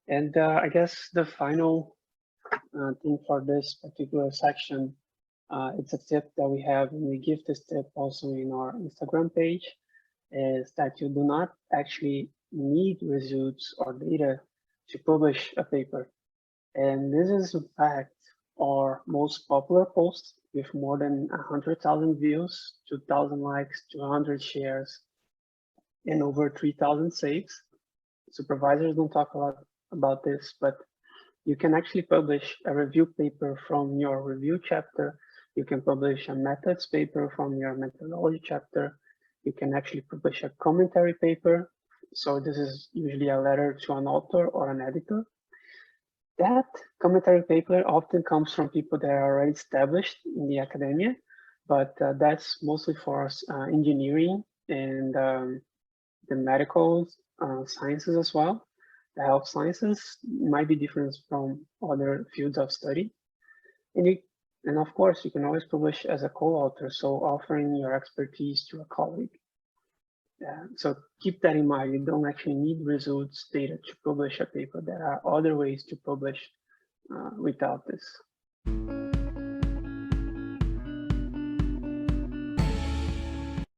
And I guess the final thing for this particular section, it's a tip that we have, and we give this tip also in our Instagram page, is that you do not actually need results or data to publish a paper. And this is in fact our most popular post with more than 100,000 views, 2,000 likes, 200 shares, and over 3,000 saves. Supervisors don't talk a lot about this, but you can actually publish a review paper from your review chapter. You can publish a methods paper from your methodology chapter. You can actually publish a commentary paper. So this is usually a letter to an author or an editor. That commentary paper often comes from people that are already established in the academia, but that's mostly for engineering and the medical sciences as well. The health sciences might be different from other fields of study. And of course, you can always publish as a co-author, so offering your expertise to a colleague. So keep that in mind. You don't actually need results data to publish a paper. There are other ways to publish without this.